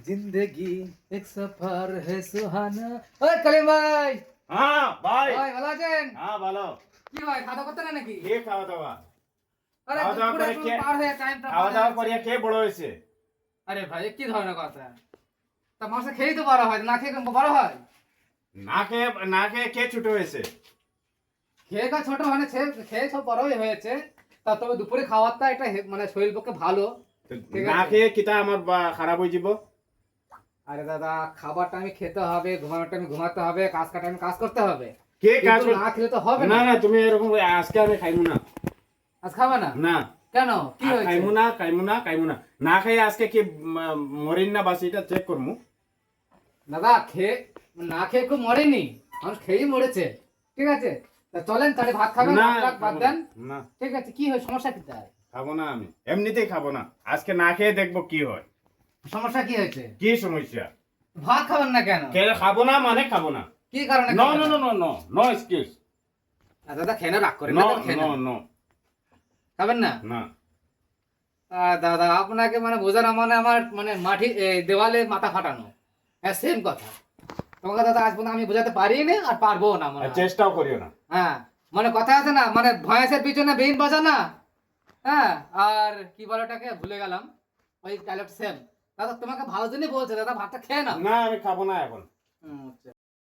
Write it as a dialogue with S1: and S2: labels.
S1: जिंदगी एक सफर है सुहाना। ওই কালিম ভাই,
S2: হ্যাঁ ভাই।
S1: ভাই ভালো আছেন?
S2: হ্যাঁ ভালো।
S1: কি ভাই খাওয়া করতে না নাকি?
S2: কে খাওয়া দাওয়া?
S1: আরে
S2: খাওয়া দাওয়া
S1: দুপুরে
S2: করে
S1: একটু
S2: কে?
S1: পার হয়ে টাইমটা
S2: খাওয়া দাওয়া করিয়া কে বড় হয়েছে?
S1: আরে ভাই কি ধরনের কথা? তা মাংস খেয়েই তো বড় হয়, না খেয়ে কেমন বড় হয়?
S2: না খেয়ে কে ছোট হয়েছে?
S1: খেয়ে কা ছোট মানে খেয়ে সব বড়ই হয়েছে। তা তবে দুপুরে খাওয়াটা এটা মানে শরীর পক্ষে ভালো। ঠিক
S2: না
S1: আছে।
S2: খেয়ে কিতা আমার খারাপ হয়ে যাব?
S1: আরে দাদা, খাবার টাইমে খেতে হবে, ঘুমানোর টাইমে ঘুমাতে হবে, কাজ কাটার টাইমে কাজ করতে হবে।
S2: কে কাজ
S1: কিন্তু না খেলে তো হবে
S2: না
S1: না।
S2: না তুমি এরকম আজকে আমি খাইমু না।
S1: আজ খাবে না?
S2: না
S1: কেন? কি হয়েছে?
S2: খাইমু না। না খাইয়ে আজকে কি মরিন না বাসি এটা চেক করমু।
S1: দাদা না খেয়ে খুব মরেনি, মানুষ খেয়েই মরেছে। ঠিক আছে, তা চলেন তাহলে ভাত খাবেন,
S2: না
S1: ভাত বাদ দেন।
S2: না
S1: ঠিক আছে, কি হয় সমস্যা কি তাই?
S2: খাবো না আমি, এমনিতেই খাবো না। আজকে না খেয়ে দেখবো কি হয়।
S1: সমস্যা কি হয়েছে?
S2: কি সমস্যা?
S1: ভাত খাবেন না কেন?
S2: খাবো না মানে খাবো না।
S1: কি কারণে
S2: নো
S1: খাবেন
S2: নো
S1: না?
S2: No no no no excuse.
S1: দাদা খেয়ে না, রাগ করেন
S2: নো
S1: না, খেয়ে
S2: নো
S1: না।
S2: নো
S1: খাবেন না?
S2: না।
S1: দাদা আপনাকে মানে বোঝানো মানে আমার মানে মাটি দেওয়ালে মাথা ফাটানো, হ্যাঁ সেম কথা। তোমাকে দাদা আজ পর্যন্ত আমি বোঝাতে পারিনি আর পারবো না মনে হয়।
S2: চেষ্টাও করিও না।
S1: হ্যাঁ, মানে কথা আছে না, মানে ভয়েসের পিছনে বেইন বাজা না। হ্যাঁ, আর কি বলে ওটাকে ভুলে গেলাম, ওই ডায়লগ সেম। দাদা তোমাকে ভালো জন্যই বলছে, দাদা ভাতটা খেয়ে নাও।
S2: না আমি খাবো না এখন।
S1: আচ্ছা।